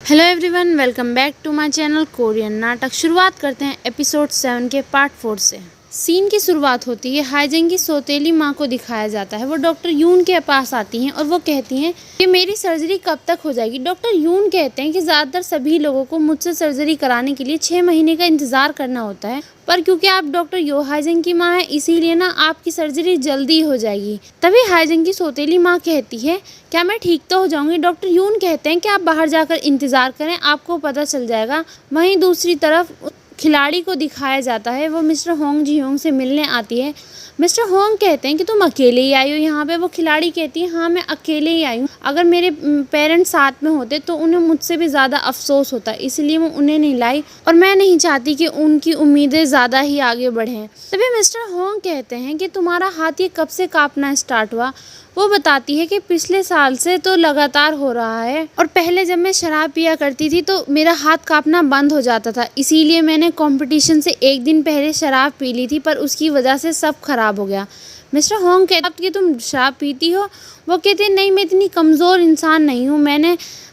Hello everyone, welcome back to my channel Korean नाटक। शुरुआत करते हैं एपिसोड 7 के पार्ट 4 से। सीन की शुरुआत होती है, हाईजंग की सौतेली माँ को दिखाया जाता है। वो डॉक्टर यून के पास आती हैं और वो कहती हैं कि मेरी सर्जरी कब तक हो जाएगी। डॉक्टर यून कहते हैं कि ज़्यादातर सभी लोगों को मुझसे सर्जरी कराने के लिए 6 महीने का इंतज़ार करना होता है, पर क्योंकि आप डॉक्टर यो हाईजंग की माँ है इसीलिए ना आपकी सर्जरी जल्दी हो जाएगी। तभी हाईजंग की सौतेली माँ कहती है क्या मैं ठीक तो हो जाऊंगी। डॉक्टर यून कहते हैं कि आप बाहर जाकर इंतज़ार करें, आपको पता चल जाएगा। वहीं दूसरी तरफ खिलाड़ी को दिखाया जाता है, वो मिस्टर होंग जी होंग से मिलने आती है। मिस्टर होंग कहते हैं कि तुम अकेले ही आई हो यहाँ पे। वो खिलाड़ी कहती है हाँ मैं अकेले ही आई हूँ, अगर मेरे पेरेंट्स साथ में होते तो उन्हें मुझसे भी ज़्यादा अफसोस होता, इसलिए मैं उन्हें नहीं लाई और मैं नहीं चाहती कि उनकी उम्मीदें ज़्यादा ही आगे बढ़ें। तभी मिस्टर होंग कहते हैं कि तुम्हारा हाथ ये कब से कांपना स्टार्ट हुआ। वो बताती है कि पिछले साल से तो लगातार हो रहा है और पहले जब मैं शराब पिया करती थी तो मेरा हाथ कांपना बंद हो जाता था, इसीलिए मैंने कंपटीशन से एक दिन पहले शराब पी ली थी, पर उसकी वजह से सब खराब हो गया। मिस्टर होंग कहते कि तुम शराब पीती हो। वो कहते नहीं, मैं इतनी कमज़ोर इंसान नहीं हूँ,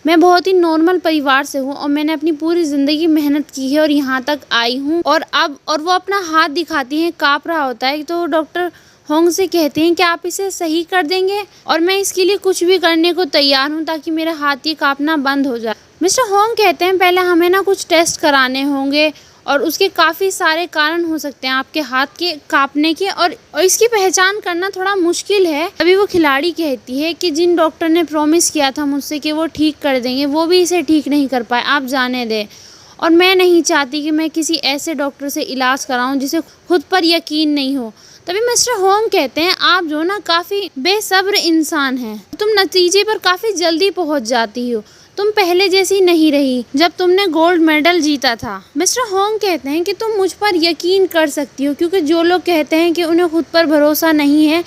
मैं बहुत ही नॉर्मल परिवार से हूँ और मैंने अपनी पूरी ज़िंदगी मेहनत की है और यहाँ तक आई हूँ। और वो अपना हाथ दिखाती हैं, काँप रहा होता है। तो डॉक्टर होंग से कहते हैं कि आप इसे सही कर देंगे और मैं इसके लिए कुछ भी करने को तैयार हूँ ताकि मेरा हाथ ये कांपना बंद हो जाए। मिस्टर होंग कहते हैं पहले हमें ना कुछ टेस्ट कराने होंगे और उसके काफ़ी सारे कारण हो सकते हैं आपके हाथ के कांपने के, और इसकी पहचान करना थोड़ा मुश्किल है। अभी वो खिलाड़ी कहती है कि जिन डॉक्टर ने प्रॉमिस किया था मुझसे कि वो ठीक कर देंगे, वो भी इसे ठीक नहीं कर पाए, आप जाने दें। और मैं नहीं चाहती कि मैं किसी ऐसे डॉक्टर से इलाज कराऊं जिसे खुद पर यकीन नहीं हो। तभी मिस्टर होंग कहते हैं आप जो ना काफ़ी बेसब्र इंसान हैं, तुम नतीजे पर काफ़ी जल्दी पहुंच जाती हो, तुम पहले जैसी नहीं रही जब तुमने गोल्ड मेडल जीता था। मिस्टर होंग कहते हैं कि तुम मुझ पर यकीन कर सकती हो, क्योंकि जो लोग कहते हैं कि उन्हें खुद पर भरोसा नहीं है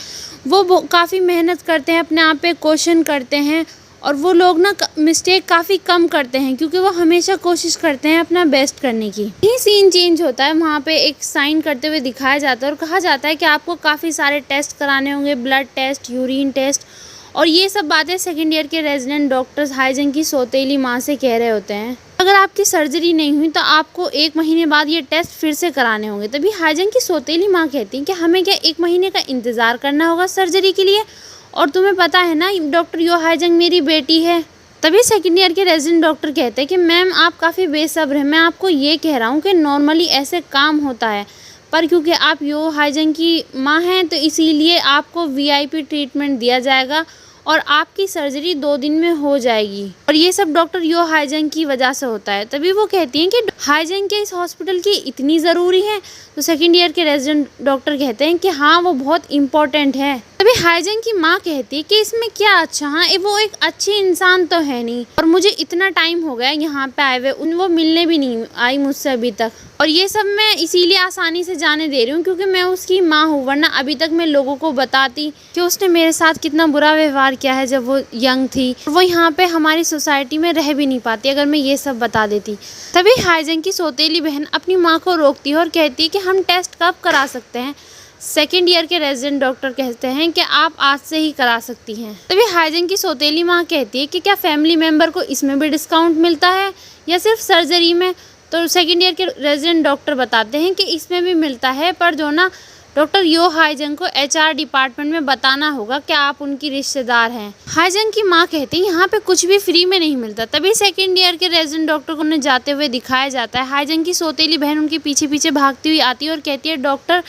वो काफ़ी मेहनत करते हैं, अपने आप पे क्वेश्चन करते हैं और वो लोग ना मिस्टेक काफ़ी कम करते हैं क्योंकि वो हमेशा कोशिश करते हैं अपना बेस्ट करने की। ये सीन चेंज होता है, वहाँ पे एक साइन करते हुए दिखाया जाता है और कहा जाता है कि आपको काफ़ी सारे टेस्ट कराने होंगे, ब्लड टेस्ट, यूरिन टेस्ट, और ये सब बातें सेकेंड ईयर के रेजिडेंट डॉक्टर्स हाईजंग की सौतेली माँ से कह रहे होते हैं। अगर आपकी सर्जरी नहीं हुई तो आपको 1 महीने बाद ये टेस्ट फिर से कराने होंगे। तभी हाईजंग की सौतेली माँ कहती हैं कि हमें क्या 1 महीने का इंतज़ार करना होगा सर्जरी के लिए, और तुम्हें पता है ना डॉक्टर यो हाईजंग मेरी बेटी है। तभी सेकेंड ईयर के रेजिडेंट डॉक्टर कहते हैं कि मैम आप काफ़ी बेसब्र हैं, मैं आपको ये कह रहा हूँ कि नॉर्मली ऐसे काम होता है, पर क्योंकि आप यो हाईजंग की माँ हैं तो इसीलिए आपको वीआईपी ट्रीटमेंट दिया जाएगा और आपकी सर्जरी 2 दिन में हो जाएगी, और ये सब डॉक्टर यो हाईजंग की वजह से होता है। तभी वो कहती हैं कि हाईजंग के इस हॉस्पिटल की इतनी ज़रूरी है। तो सेकेंड ईयर के रेजिडेंट डॉक्टर कहते हैं कि हाँ वो बहुत इम्पोर्टेंट है। तभी हाईजंग की माँ कहती है कि इसमें क्या अच्छा, हाँ वो एक अच्छी इंसान तो है नहीं, और मुझे इतना टाइम हो गया यहाँ पे आए हुए, वो मिलने भी नहीं आई मुझसे अभी तक, और ये सब मैं इसीलिए आसानी से जाने दे रही हूँ क्योंकि मैं उसकी माँ हूँ, वरना अभी तक मैं लोगों को बताती कि उसने मेरे साथ कितना बुरा व्यवहार किया है जब वो यंग थी, वो यहाँ पे हमारी सोसाइटी में रह भी नहीं पाती अगर मैं ये सब बता देती। तभी हाईजंग की सौतेली बहन अपनी माँ को रोकती है और कहती है कि हम टेस्ट कब करा सकते हैं। सेकेंड ईयर के रेजिडेंट डॉक्टर कहते हैं कि आप आज से ही करा सकती हैं। तभी हाईजंग की सौतेली माँ कहती है कि क्या फैमिली मेम्बर को इसमें भी डिस्काउंट मिलता है या सिर्फ सर्जरी में। तो सेकेंड ईयर के रेजिडेंट डॉक्टर बताते हैं कि इसमें भी मिलता है, पर जो ना डॉक्टर यो हाईजंग को एचआर डिपार्टमेंट में बताना होगा कि आप उनकी रिश्तेदार हैं। हाईजंग की माँ कहती है यहाँ पे कुछ भी फ्री में नहीं मिलता। तभी सेकेंड ईयर के रेजिडेंट डॉक्टर को उन्हें जाते हुए दिखाया जाता है। हाईजंग की सौतेली बहन उनके पीछे पीछे भागती हुई आती है और कहती है डॉक्टर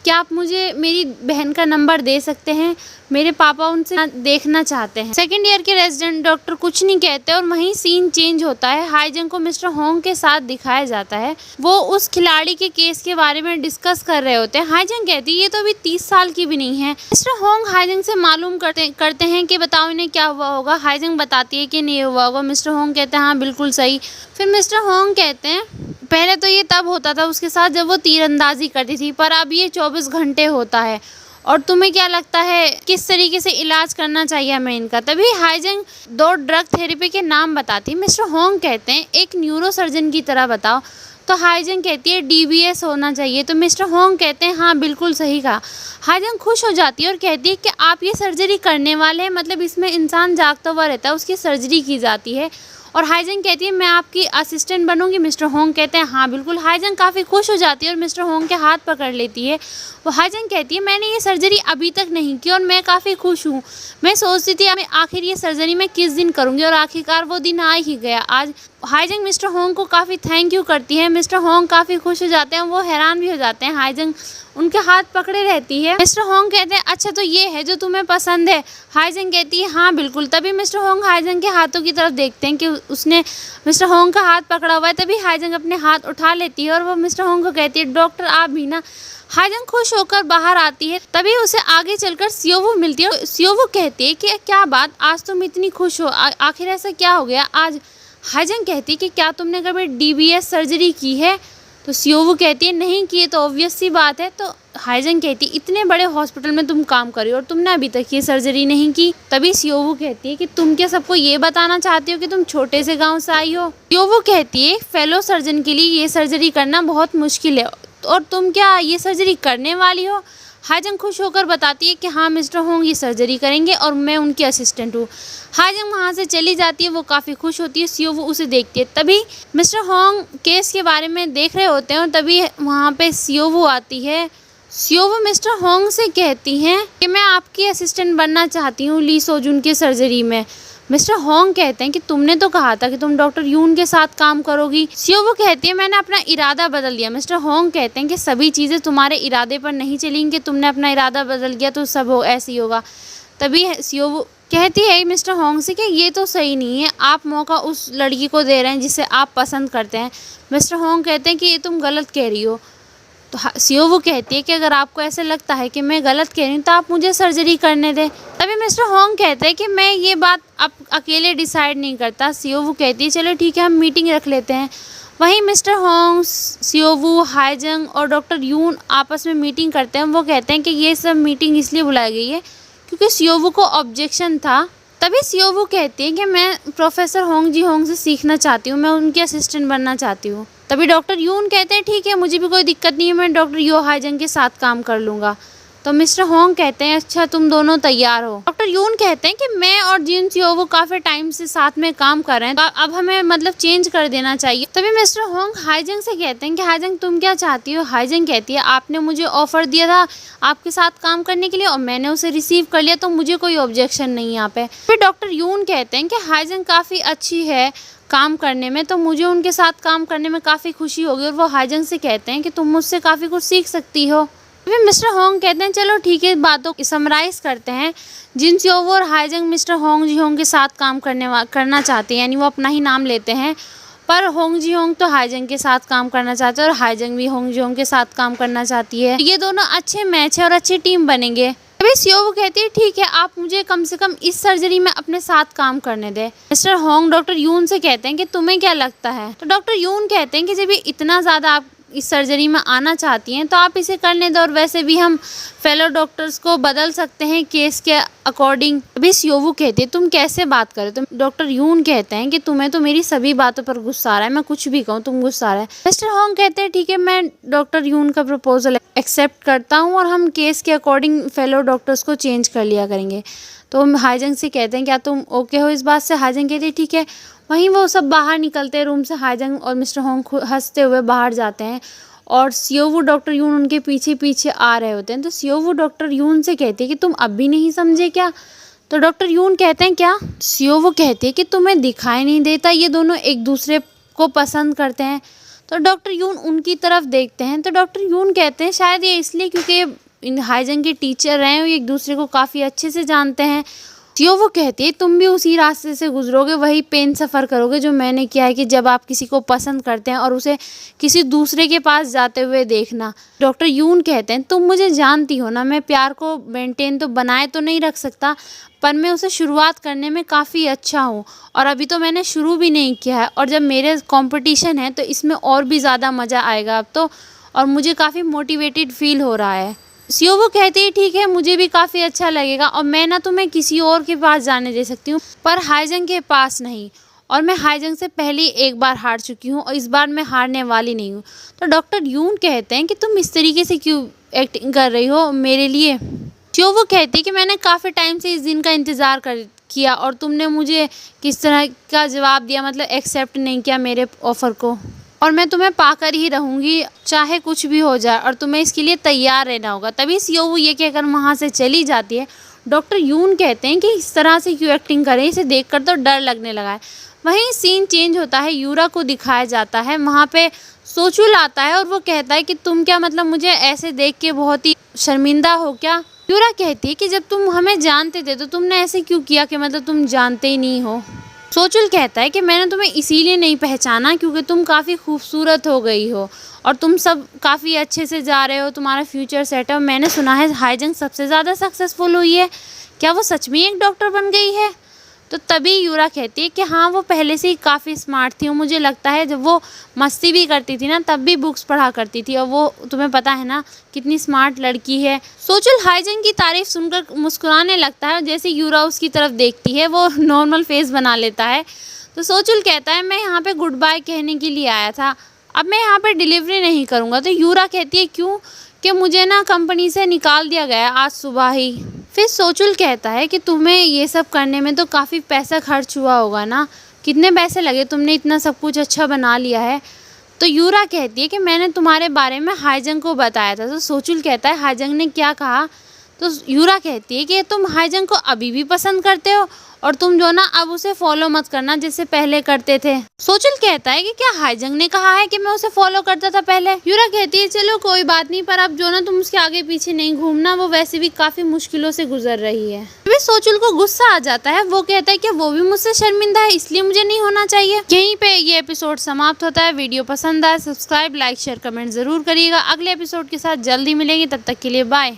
क्या आप मुझे मेरी बहन का नंबर दे सकते हैं, मेरे पापा उनसे देखना चाहते हैं। सेकेंड ईयर के रेजिडेंट डॉक्टर कुछ नहीं कहते और वहीं सीन चेंज होता है। हाईजंग को मिस्टर होंग के साथ दिखाया जाता है, वो उस खिलाड़ी के केस के बारे में डिस्कस कर रहे होते हैं। हाईजंग कहती है ये तो अभी 30 साल की भी नहीं है। मिस्टर होंग हाईजंग से मालूम करते हैं कि बताओ इन्हें क्या हुआ होगा। हाईजंग बताती है कि नहीं हुआ होगा। मिस्टर होंग कहते हैं हाँ बिल्कुल सही। फिर मिस्टर होंग कहते हैं पहले तो ये तब होता था उसके साथ जब वो तीरंदाजी करती थी, पर अब ये 24 घंटे होता है, और तुम्हें क्या लगता है किस तरीके से इलाज करना चाहिए हमें इनका। तभी हाईजंग 2 ड्रग थेरेपी के नाम बताती है। मिस्टर होंग कहते हैं एक न्यूरो सर्जन की तरह बताओ। तो हाईजंग कहती है डीबीएस होना चाहिए। तो मिस्टर होंग कहते हैं हाँ बिल्कुल सही कहा। हाईजंग खुश हो जाती है और कहती है कि आप ये सर्जरी करने वाले हैं, मतलब इसमें इंसान जागता हुआ रहता है, उसकी सर्जरी की जाती है और हाईजंग कहती है मैं आपकी असिस्टेंट बनूंगी। मिस्टर होंग कहते हैं हाँ बिल्कुल। हाईजंग काफ़ी खुश हो जाती है और मिस्टर होंग के हाथ पकड़ लेती है। वो हाईजंग कहती है मैंने ये सर्जरी अभी तक नहीं की और मैं काफ़ी खुश हूँ। मैं सोचती थी आखिर ये सर्जरी मैं किस दिन करूँगी और आखिरकार वो दिन आ ही गया आज। हाईजंग मिस्टर होंग को काफ़ी थैंक यू करती है। मिस्टर होंग काफ़ी खुश हो जाते हैं, वो हैरान भी हो जाते हैं। हाईजंग उनके हाथ पकड़े रहती है। मिस्टर होंग कहते हैं अच्छा तो ये है जो तुम्हें पसंद है। हाईजंग कहती है हाँ बिल्कुल। तभी मिस्टर होंग हाईजंग के हाथों की तरफ देखते हैं कि उसने मिस्टर होंग का हाथ पकड़ा हुआ है। तभी हाईजंग अपने हाथ उठा लेती है और वो मिस्टर होंग को कहती है डॉक्टर आप भी ना। हाईजंग खुश होकर बाहर आती है। तभी उसे आगे चलकर सियोवू मिलती है। सियोवू कहती है कि क्या बात आज तुम इतनी खुश हो, आखिर ऐसा क्या हो गया आज। हाईजंग कहती है कि क्या तुमने कभी DBS सर्जरी की है। तो सियोवू कहती है नहीं की, तो ऑब्वियस सी बात है। तो हाईजंग कहती है इतने बड़े हॉस्पिटल में तुम काम कर रही हो और तुमने अभी तक ये सर्जरी नहीं की। तभी सियोवू कहती है कि तुम क्या सबको ये बताना चाहती हो कि तुम छोटे से गांव से आई हो। सियोवू कहती है फेलो सर्जन के लिए ये सर्जरी करना बहुत मुश्किल है और तुम क्या ये सर्जरी करने वाली हो। हाईजंग खुश होकर बताती है कि हाँ मिस्टर होंग ये सर्जरी करेंगे और मैं उनकी असिस्टेंट हूँ। हाईजंग वहाँ से चली जाती है, वो काफ़ी खुश होती है। सियोवू उसे देखती है। तभी मिस्टर होंग केस के बारे में देख रहे होते हैं और तभी वहाँ पे सियोवू आती है। सियोवू मिस्टर होंग से कहती हैं कि मैं आपकी असिस्टेंट बनना चाहती हूँ ली सोजुन के सर्जरी में। मिस्टर होंग कहते हैं कि तुमने तो कहा था कि तुम डॉक्टर यून के साथ काम करोगी। सियोवू कहती है मैंने अपना इरादा बदल दिया। मिस्टर होंग कहते हैं कि सभी चीज़ें तुम्हारे इरादे पर नहीं चलेंगी, तुमने अपना इरादा बदल दिया तो सब ऐसे ही होगा। तभी सियोवू कहती है मिस्टर होंग से कि ये तो सही नहीं है, आप मौका उस लड़की को दे रहे हैं जिसे आप पसंद करते हैं। मिस्टर होंग कहते हैं कि ये तुम गलत कह रही हो। तो सियोवू कहती है कि अगर आपको ऐसे लगता है कि मैं गलत कह रही हूँ तो आप मुझे सर्जरी करने दें। तभी मिस्टर होंग कहते हैं कि मैं ये बात अब अकेले डिसाइड नहीं करता। सियोवू कहती है चलो ठीक है हम मीटिंग रख लेते हैं। वहीं मिस्टर होंग, सियोवू, हाईजंग और डॉक्टर यून आपस में मीटिंग करते हैं। वो कहते हैं कि ये सब मीटिंग इसलिए बुलाई गई है क्योंकि सियोवू को ऑब्जेक्शन था। तभी सियोवू कहती है कि मैं प्रोफेसर होंग जी होंग से सीखना चाहती हूँ, मैं उनके असिस्टेंट बनना चाहती हूँ। तभी डॉक्टर यून कहते हैं ठीक है मुझे भी कोई दिक्कत नहीं है, मैं डॉक्टर यो हाईजंग के साथ काम कर लूँगा। तो मिस्टर होंग कहते हैं अच्छा तुम दोनों तैयार हो। डॉक्टर यून कहते हैं कि मैं और जिन सियोवू काफ़ी टाइम से साथ में काम कर रहे हैं तो अब हमें मतलब चेंज कर देना चाहिए। तभी मिस्टर होंग हाईजंग से कहते हैं कि हाईजंग तुम क्या चाहती हो। हाईजंग कहती है आपने मुझे ऑफर दिया था आपके साथ काम करने के लिए और मैंने उसे रिसीव कर लिया तो मुझे कोई ऑब्जेक्शन नहीं यहाँ पे। फिर डॉक्टर यून कहते हैं कि हाईजंग काफ़ी अच्छी है काम करने में, तो मुझे उनके साथ काम करने में काफ़ी खुशी होगी। और वो हाईजंग से कहते हैं कि तुम मुझसे काफ़ी कुछ सीख सकती हो। फिर मिस्टर होंग कहते हैं चलो ठीक है बातों को समराइज करते हैं। जिन सियोवू और हाईजंग मिस्टर होंग जी होंग के साथ काम करना चाहते हैं, यानी वो अपना ही नाम लेते हैं। पर होंग जी होंग तो हाईजंग के साथ काम करना चाहते हैं और हाईजंग भी होंग जी होंग के साथ काम करना चाहती है। ये दोनों अच्छे मैच है और अच्छी टीम बनेंगे। तभी सियोवू कहती है ठीक है आप मुझे कम से कम इस सर्जरी में अपने साथ काम करने दें। मिस्टर होंग डॉक्टर यून से कहते हैं कि तुम्हें क्या लगता है। तो डॉक्टर यून कहते हैं कि जब ये इतना ज़्यादा आप इस सर्जरी में आना चाहती हैं तो आप इसे करने दो और वैसे भी हम फेलो डॉक्टर्स को बदल सकते हैं केस के अकॉर्डिंग। अभी सियोवू कहती है तुम कैसे बात करे। तो डॉक्टर यून कहते हैं कि तुम्हें तो मेरी सभी बातों पर गुस्सा आ रहा है, मैं कुछ भी कहूँ तुम गुस्सा आ रहा है। मिस्टर होंग कहते हैं ठीक है मैं डॉक्टर यून का प्रपोजल एक्सेप्ट करता हूँ और हम केस के अकॉर्डिंग फेलो डॉक्टर्स को चेंज कर लिया करेंगे। तो हम हाईजंग से कहते हैं क्या तुम ओके हो इस बात से। हाईजंग कहती है ठीक है। वहीं वो सब बाहर निकलते हैं रूम से। हाईजंग और मिस्टर होंग हंसते हुए बाहर जाते हैं और सियोवू डॉक्टर यून उनके पीछे पीछे आ रहे होते हैं। तो सियोवू डॉक्टर यून से कहती है कि तुम अब भी नहीं समझे क्या। तो डॉक्टर यून कहते हैं क्या। सियोवू कहती है कि तुम्हें दिखाई नहीं देता ये दोनों एक दूसरे को पसंद करते हैं। तो डॉक्टर यून उनकी तरफ देखते हैं। तो डॉक्टर यून कहते हैं शायद ये इसलिए क्योंकि हाईजंग के टीचर रहे हैं, एक दूसरे को काफ़ी अच्छे से जानते हैं। सियोवू कहती है तुम भी उसी रास्ते से गुजरोगे, वही पेन सफ़र करोगे जो मैंने किया है कि जब आप किसी को पसंद करते हैं और उसे किसी दूसरे के पास जाते हुए देखना। डॉक्टर यून कहते हैं तुम मुझे जानती हो ना, मैं प्यार को मेंटेन तो बनाए तो नहीं रख सकता पर मैं उसे शुरुआत करने में काफ़ी अच्छा हूँ और अभी तो मैंने शुरू भी नहीं किया है और जब मेरे कंपटीशन है तो इसमें और भी ज़्यादा मज़ा आएगा अब तो, और मुझे काफ़ी मोटिवेटेड फील हो रहा है। सियोवू कहती है ठीक है मुझे भी काफ़ी अच्छा लगेगा और मैं ना तुम्हें किसी और के पास जाने दे सकती हूँ पर हाईजंग के पास नहीं, और मैं हाईजंग से पहले एक बार हार चुकी हूँ और इस बार मैं हारने वाली नहीं हूँ। तो डॉक्टर यून कहते हैं कि तुम इस तरीके से क्यों एक्टिंग कर रही हो मेरे लिए। सियोवू कहती है कि मैंने काफ़ी टाइम से इस दिन का इंतज़ार किया और तुमने मुझे किस तरह का जवाब दिया, मतलब एक्सेप्ट नहीं किया मेरे ऑफ़र को, और मैं तुम्हें पाकर ही रहूँगी चाहे कुछ भी हो जाए और तुम्हें इसके लिए तैयार रहना होगा। तभी सियोवू ये कहकर वहाँ से चली जाती है। डॉक्टर यून कहते हैं कि इस तरह से क्यों एक्टिंग करें, इसे देखकर तो डर लगने लगा है। वहीं सीन चेंज होता है, यूरा को दिखाया जाता है। वहाँ पे सोचुल आता है और वो कहता है कि तुम क्या मतलब मुझे ऐसे देख के बहुत ही शर्मिंदा हो क्या? यूरा कहती है कि जब तुम हमें जानते थे तो तुमने ऐसे क्यों किया कि मतलब तुम जानते ही नहीं हो। सोचुल कहता है कि मैंने तुम्हें इसीलिए नहीं पहचाना क्योंकि तुम काफ़ी खूबसूरत हो गई हो और तुम सब काफ़ी अच्छे से जा रहे हो, तुम्हारा फ्यूचर सेट है। मैंने सुना है हाईजंग सबसे ज़्यादा सक्सेसफुल हुई है, क्या वो सच में एक डॉक्टर बन गई है? तो तभी यूरा कहती है कि हाँ, वो पहले से ही काफ़ी स्मार्ट थी और मुझे लगता है जब वो मस्ती भी करती थी ना तब भी बुक्स पढ़ा करती थी, और वो तुम्हें पता है ना कितनी स्मार्ट लड़की है। सोचुल हाईजंग की तारीफ सुनकर मुस्कुराने लगता है, जैसे यूरा उसकी तरफ देखती है वो नॉर्मल फेस बना लेता है। तो सोचुल कहता है मैं यहाँ पे गुड बाय कहने के लिए आया था, अब मैं यहाँ पे डिलीवरी नहीं करूँगा। तो यूरा कहती है क्यों? कि मुझे ना कंपनी से निकाल दिया गया आज सुबह ही। फिर सोचुल कहता है कि तुम्हें ये सब करने में तो काफ़ी पैसा खर्च हुआ होगा ना, कितने पैसे लगे, तुमने इतना सब कुछ अच्छा बना लिया है। तो यूरा कहती है कि मैंने तुम्हारे बारे में हाईजंग को बताया था। तो सोचुल कहता है हाईजंग ने क्या कहा? तो यूरा कहती है कि तुम हाईजंग को अभी भी पसंद करते हो और तुम जो ना अब उसे फॉलो मत करना जैसे पहले करते थे। सोचुल कहता है कि क्या हाईजंग ने कहा है कि मैं उसे फॉलो करता था पहले? यूरा कहती है चलो कोई बात नहीं, पर अब जो ना तुम उसके आगे पीछे नहीं घूमना, वो वैसे भी काफी मुश्किलों से गुजर रही है। फिर सोचुल को गुस्सा आ जाता है, वो कहता है कि वो भी मुझसे शर्मिंदा है इसलिए मुझे नहीं होना चाहिए। यहीं पे ये एपिसोड समाप्त होता है। वीडियो पसंद आए सब्सक्राइब लाइक शेयर कमेंट जरूर करिएगा। अगले एपिसोड के साथ जल्दी मिलेंगे, तब तक के लिए बाय।